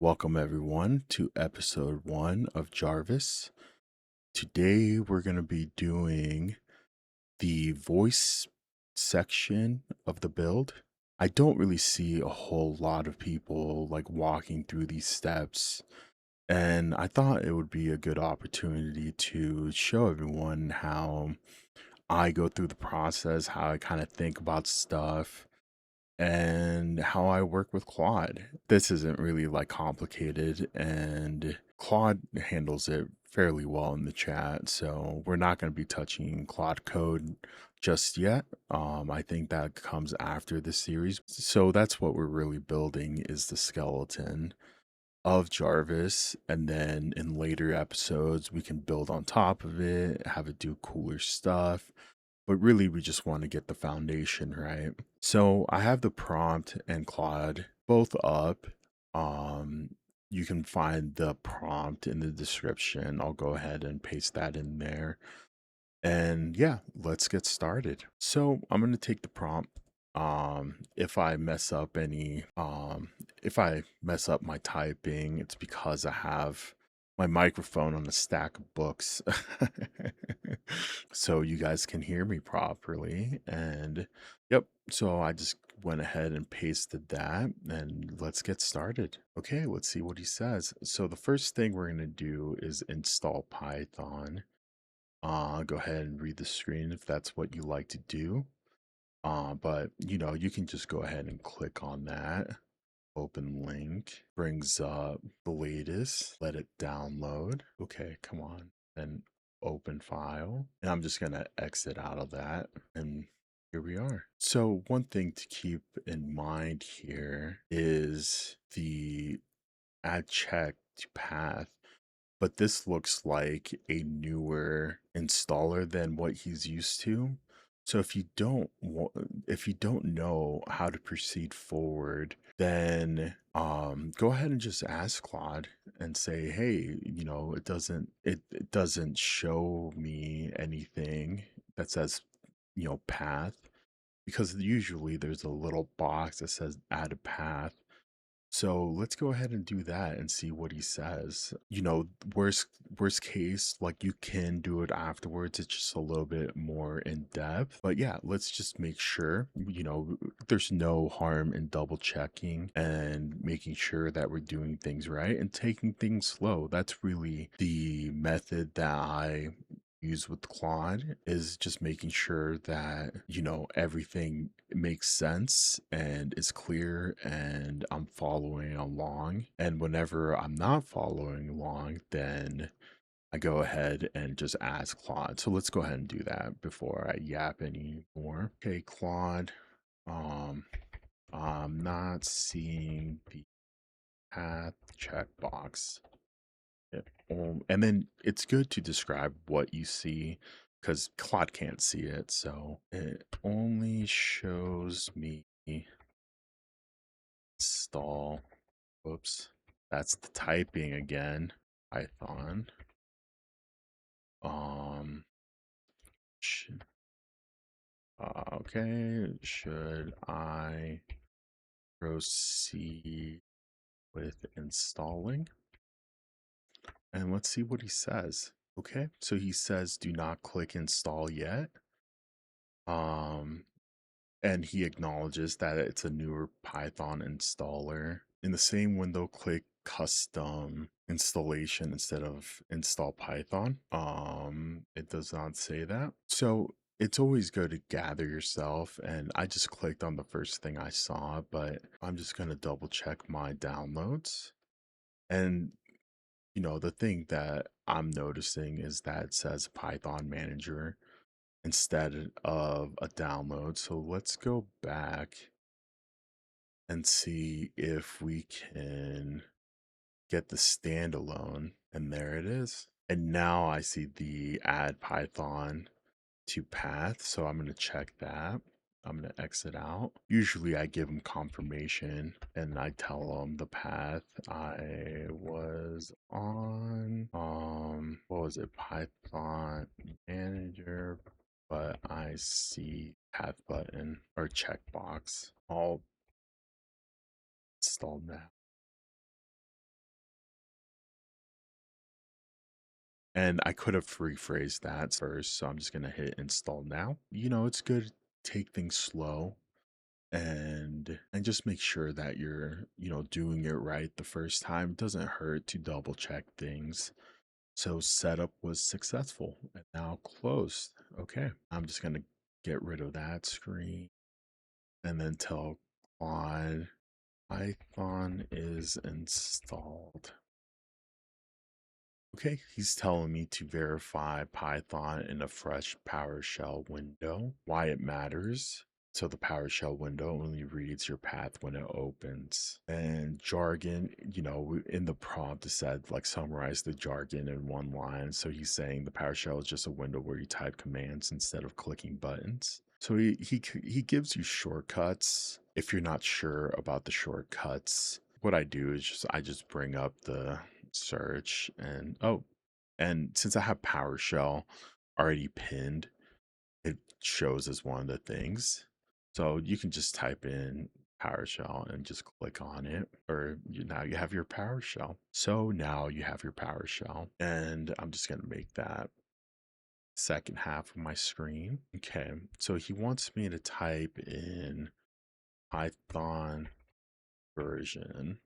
Welcome everyone to episode 1 of Jarvis. Today we're going to be doing the voice section of the build. I don't really see a whole lot of people like walking through these steps, and I thought it would be a good opportunity to show everyone how I go through the process, how I kind of think about stuff, and how I work with Claude. This isn't really like complicated, and Claude handles it fairly well in the chat. So we're not going to be touching Claude code just yet. I think that comes after the series. So that's what we're really building is the skeleton of Jarvis, and then in later episodes we can build on top of it, have it do cooler stuff, but really we just want to get the foundation right. So I have the prompt and Claude both up. um you can find the prompt in the description. I'll go ahead and paste that in there, and yeah, let's get started. So I'm going to take the prompt. If I mess up if I mess up my typing, it's because I have my microphone on a stack of books. So you guys can hear me properly. And yep, so I just went ahead and pasted that, and let's get started. Okay, let's see what he says. So the first thing we're going to do is install Python. Go ahead and read the screen if that's what you like to do. But you can just go ahead and click on that. Open link brings up the latest. Let it download. Okay, come on. Then open file. And I'm just gonna exit out of that. And here we are. So one thing to keep in mind here is the add check to path, but this looks like a newer installer than what he's used to. So if you don't know how to proceed forward, then go ahead and just ask Claude and say, hey, it doesn't show me anything that says, path, because usually there's a little box that says add a path. So let's go ahead and do that and see what he says. Worst case, like you can do it afterwards. It's just a little bit more in depth. But yeah, let's just make sure, there's no harm in double checking and making sure that we're doing things right and taking things slow. That's really the method that I use with Claude, is just making sure that, everything makes sense and is clear and I'm following along. And whenever I'm not following along, then I go ahead and just ask Claude. So let's go ahead and do that before I yap anymore. Okay, Claude, um, I'm not seeing the path checkbox. And then it's good to describe what you see because Claude can't see it. So it only shows me install. Whoops. That's the typing again. Python. Um, sh- okay. Should I proceed with installing? And let's see what he says. Okay. So he says, do not click install yet. Um, and he acknowledges that it's a newer Python installer. In the same window, click custom installation instead of install Python. It does not say that. So it's always good to gather yourself, and I just clicked on the first thing I saw, but I'm just gonna double check my downloads. And the thing that I'm noticing is that it says Python manager instead of a download. So let's go back and see if we can get the standalone. And there it is. And now I see the add Python to path. So I'm going to check that. I'm going to exit out. Usually I give them confirmation and I tell them the path I was on. What was it? Python manager, but I see path button or checkbox. I'll install that. And I could have rephrased that first, so I'm just gonna hit install now. It's good to take things slow and just make sure that you're, doing it right the first time. It doesn't hurt to double check things. So setup was successful and now closed. Okay, I'm just gonna get rid of that screen and then tell Claude Python is installed. Okay, he's telling me to verify Python in a fresh PowerShell window, why it matters. So the PowerShell window only reads your path when it opens. And jargon, in the prompt it said like summarize the jargon in one line. So he's saying the PowerShell is just a window where you type commands instead of clicking buttons. So he gives you shortcuts. If you're not sure about the shortcuts, what I do is I just bring up the search and since I have PowerShell already pinned, it shows as one of the things. So you can just type in PowerShell and just click on it, or now you have your PowerShell. So now you have your PowerShell, and I'm just gonna make that second half of my screen. Okay, so he wants me to type in Python version.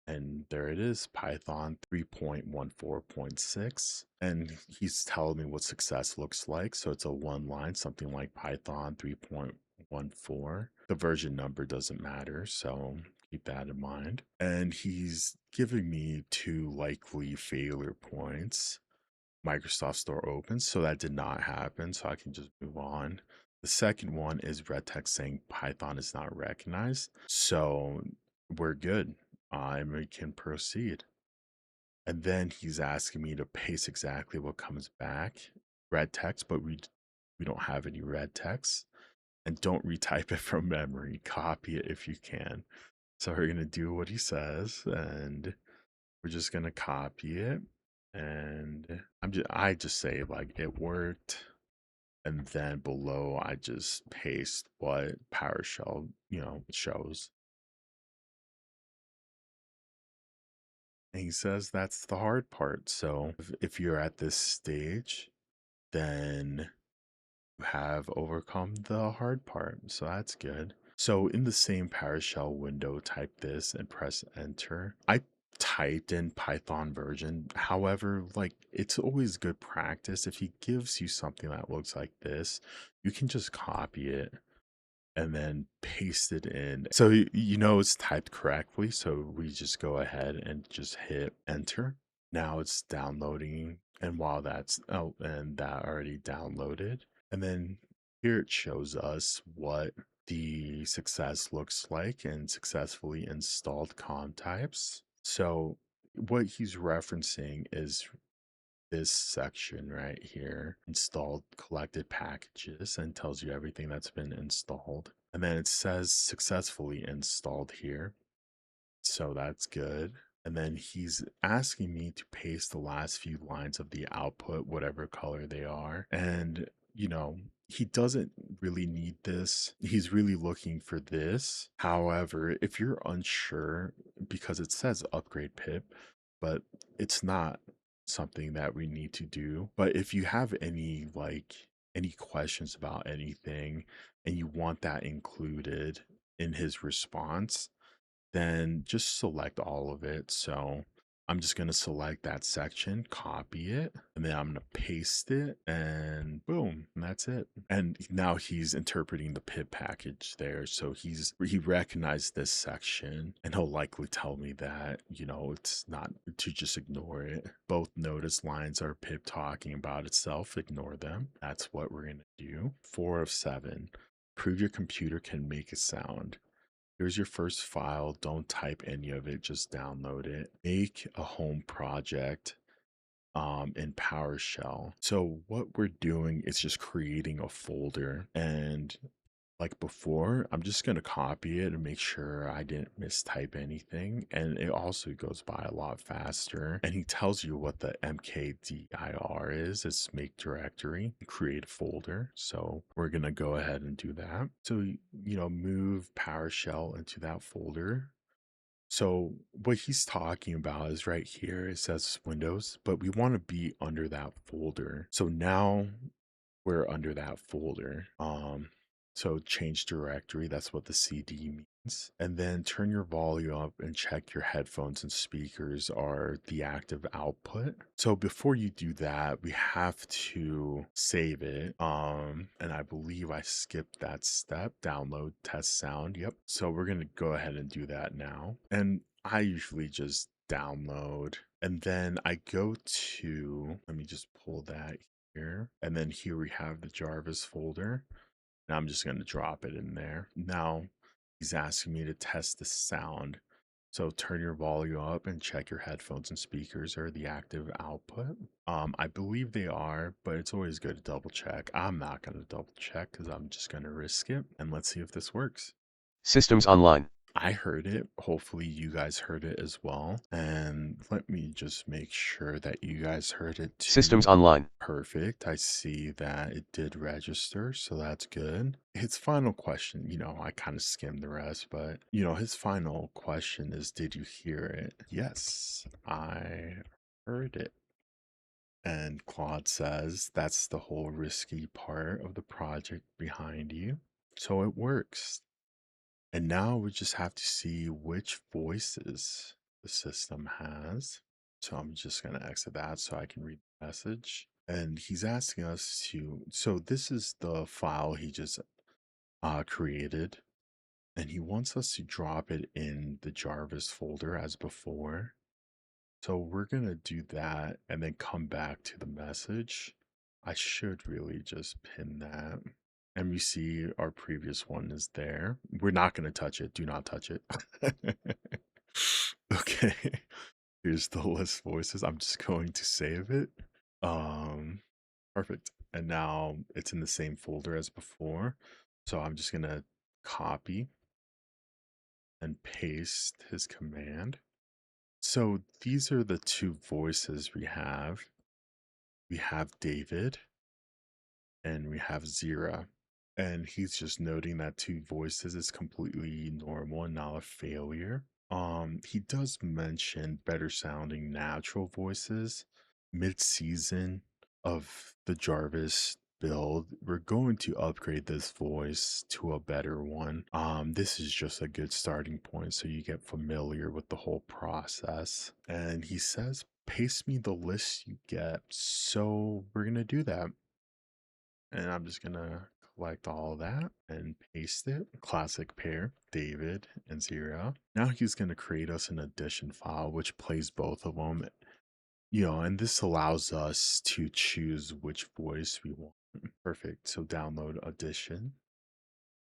And there it is, Python 3.14.6. And he's telling me what success looks like. So it's a one line, something like Python 3.14. The version number doesn't matter. So keep that in mind. And he's giving me two likely failure points. Microsoft Store opens. So that did not happen. So I can just move on. The second one is red text saying Python is not recognized. So we're good. We can proceed. And then he's asking me to paste exactly what comes back. Red text, but we don't have any red text. And don't retype it from memory. Copy it if you can. So we're gonna do what he says, and we're just gonna copy it. And I just say like it worked. And then below I just paste what PowerShell, shows. And he says that's the hard part. So if you're at this stage, then you have overcome the hard part. So that's good. So in the same PowerShell window, type this and press enter. I typed in Python version. However, like it's always good practice. If he gives you something that looks like this, you can just copy it and then paste it in. So it's typed correctly. So we just go ahead and just hit enter. Now it's downloading. And while and that already downloaded. And then here it shows us what the success looks like and successfully installed com types. So what he's referencing is this section right here, installed collected packages, and tells you everything that's been installed. And then it says successfully installed here. So that's good. And then he's asking me to paste the last few lines of the output, whatever color they are. And, he doesn't really need this. He's really looking for this. However, if you're unsure, because it says upgrade pip, but it's not something that we need to do. But if you have any questions about anything and you want that included in his response, then just select all of it. So I'm just going to select that section, copy it, and then I'm going to paste it, and boom, and that's it. And now he's interpreting the pip package there. So he recognized this section, and he'll likely tell me that, it's not to just ignore it. Both notice lines are pip talking about itself, ignore them. That's what we're going to do. 4 of 7. Prove your computer can make a sound. Here's your first file. Don't type any of it, just download it. Make a home project in PowerShell. So what we're doing is just creating a folder, and like before, I'm just going to copy it and make sure I didn't mistype anything. And it also goes by a lot faster. And he tells you what the mkdir is. It's make directory, create a folder. So we're going to go ahead and do that. So, move PowerShell into that folder. So what he's talking about is right here. It says Windows, but we want to be under that folder. So now we're under that folder. So change directory, that's what the CD means. And then turn your volume up and check your headphones and speakers are the active output. So before you do that, we have to save it. And I believe I skipped that step, download test sound. Yep. So we're gonna go ahead and do that now. And I usually just download and then I go to, let me just pull that here. And then here we have the Jarvis folder. And I'm just going to drop it in there. Now he's asking me to test the sound. So turn your volume up and check your headphones and speakers are the active output. I believe they are, but it's always good to double check. I'm not going to double check because I'm just going to risk it. And let's see if this works. Systems online. I heard it. Hopefully you guys heard it as well. And let me just make sure that you guys heard it Systems too. online. Perfect. I see that it did register, so that's good. His final question, I kind of skimmed the rest, but his final question is, did you hear it? Yes, I heard it. And Claude says that's the whole risky part of the project behind you. So it works. And now we just have to see which voices the system has. So I'm just going to exit that so I can read the message. And he's asking us to, so this is the file he just created. And he wants us to drop it in the Jarvis folder as before. So we're going to do that and then come back to the message. I should really just pin that. And we see our previous one is there. We're not going to touch it. Do not touch it. Okay. Here's the list voices. I'm just going to save it. Perfect. And now it's in the same folder as before. So I'm just going to copy and paste his command. So these are the two voices we have. We have David and we have Zira. And he's just noting that two voices is completely normal and not a failure. He does mention better sounding natural voices mid-season of the Jarvis build. We're going to upgrade this voice to a better one. This is just a good starting point so you get familiar with the whole process. And he says, paste me the list you get. So we're gonna do that. And I'm just gonna collect all that and paste it. Classic pair, David and Zero. Now he's gonna create us an addition file which plays both of them. And this allows us to choose which voice we want. Perfect. So download addition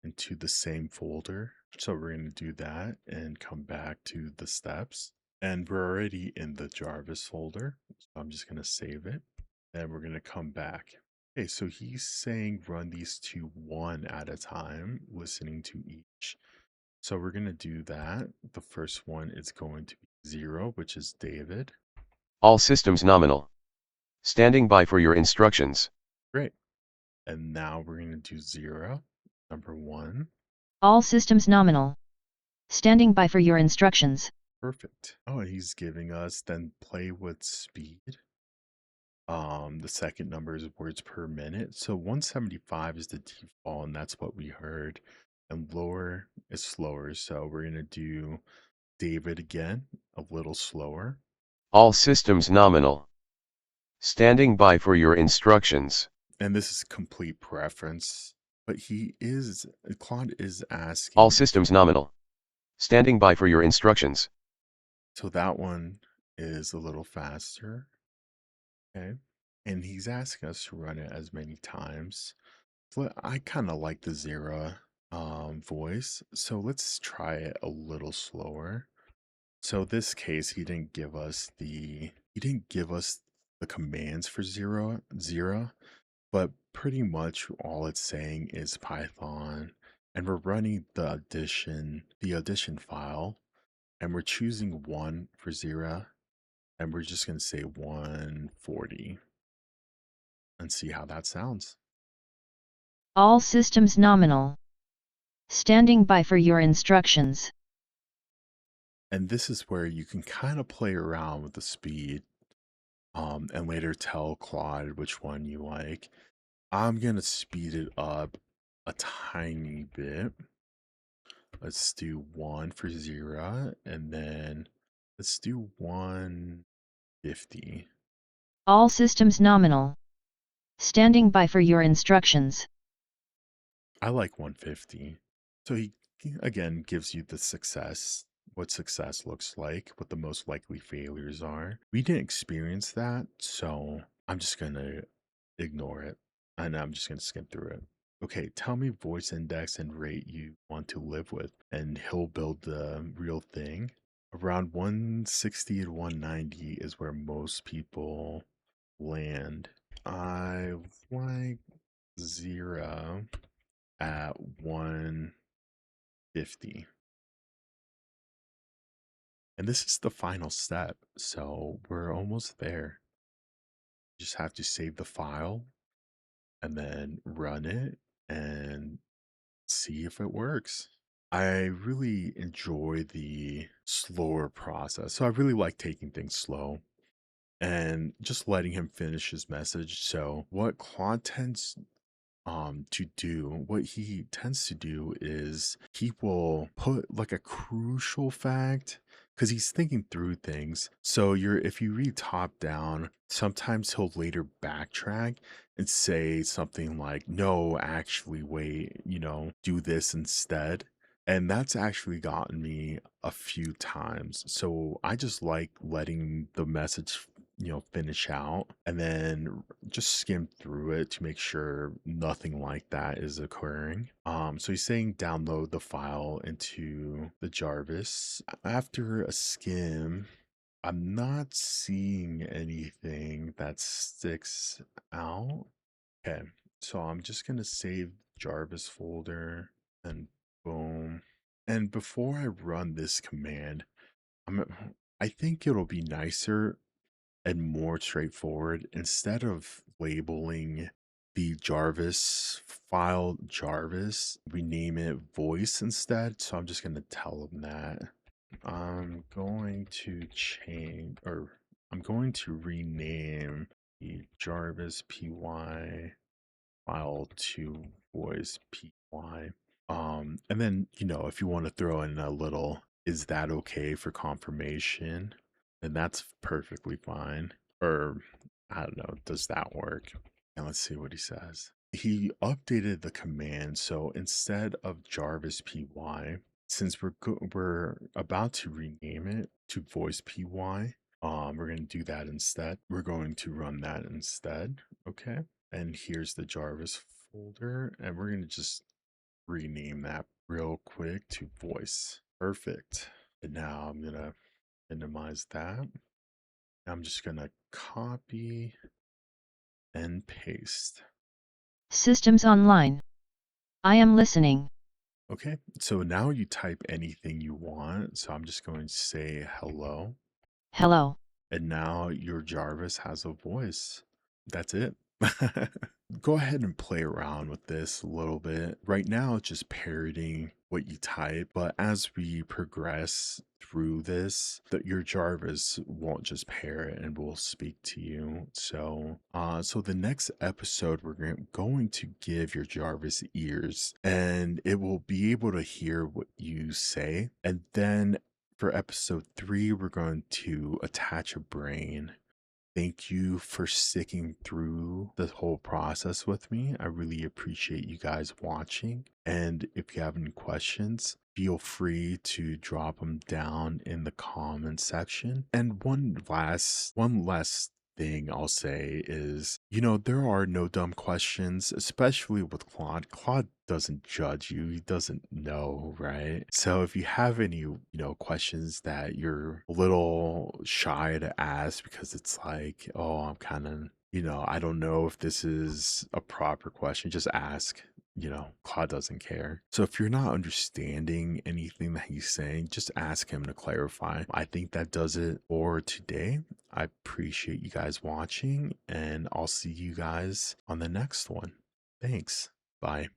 into the same folder. So we're gonna do that and come back to the steps. And we're already in the Jarvis folder. So I'm just gonna save it. And we're gonna come back. Okay, so he's saying run these two one at a time, listening to each. So we're going to do that. The first one is going to be 0, which is David. All systems nominal. Standing by for your instructions. Great. And now we're going to do 0, number 1. All systems nominal. Standing by for your instructions. Perfect. Oh, and he's giving us then play with speed. The second number is words per minute. So 175 is the default, and that's what we heard. And lower is slower. So we're going to do David again, a little slower. All systems nominal. Standing by for your instructions. And this is complete preference, but Claude is asking. All systems nominal. Standing by for your instructions. So that one is a little faster. Okay. And he's asking us to run it as many times. So I kind of like the Zira voice. So let's try it a little slower. So this case, he didn't give us the commands for Zira, but pretty much all it's saying is Python, and we're running the addition file, and we're choosing 1 for Zira, and we're just going to say 140 and see how that sounds. All systems nominal. Standing by for your instructions. And this is where you can kind of play around with the speed, and later tell Claude which one you like. I'm gonna speed it up a tiny bit. Let's do 1 for 0, and then let's do 150. All systems nominal. Standing by for your instructions. I like 150. So he again gives you the success, what success looks like, what the most likely failures are. We didn't experience that, so I'm just gonna ignore it, and I'm just gonna skim through it. Okay, tell me voice index and rate you want to live with, and he'll build the real thing. Around 160 to 190 is where most people land. I like 0 at 150. And this is the final step, so we're almost there. You just have to save the file and then run it and see if it works. I really enjoy the slower process. So I really like taking things slow and just letting him finish his message. So what Claude tends to do, what he tends to do is he will put like a crucial fact because he's thinking through things. So you're if you read top down, sometimes he'll later backtrack and say something like, no, actually, wait, do this instead. And that's actually gotten me a few times. So I just like letting the message finish out and then just skim through it to make sure nothing like that is occurring. So he's saying download the file into the Jarvis. After a skim, I'm not seeing anything that sticks out. Okay, so I'm just gonna save Jarvis folder and boom. And before I run this command, I'm I think it'll be nicer and more straightforward. Instead of labeling the Jarvis file Jarvis, we name it voice instead. So I'm just going to tell them that I'm going to change, or I'm going to rename the Jarvis py file to voice py. And then, if you want to throw in a little, is that okay for confirmation? Then that's perfectly fine. Or I don't know, does that work? And let's see what he says. He updated the command. So instead of Jarvis py, since we're about to rename it to voice py, we're going to do that instead. We're going to run that instead. Okay. And here's the Jarvis folder, and we're going to just rename that real quick to voice. Perfect. And now I'm gonna minimize that. I'm just gonna copy and paste. Systems online. I am listening. Okay, so now you type anything you want. So I'm just going to say hello. Hello. And now your Jarvis has a voice. That's it. Go ahead and play around with this a little bit. Right now, it's just parroting what you type, but as we progress through this, that your Jarvis won't just parrot and will speak to you. So the next episode, we're going to give your Jarvis ears, and it will be able to hear what you say. And then for episode 3, we're going to attach a brain. Thank you for sticking through the whole process with me. I really appreciate you guys watching. And if you have any questions, feel free to drop them down in the comment section. And one last thing I'll say is, there are no dumb questions, especially with Claude. Claude doesn't judge you. He doesn't know, right? So if you have any, questions that you're a little shy to ask because it's like, oh, I'm kind of, I don't know if this is a proper question, just ask. Claude doesn't care. So if you're not understanding anything that he's saying, just ask him to clarify. I think that does it for today. I appreciate you guys watching, and I'll see you guys on the next one. Thanks. Bye.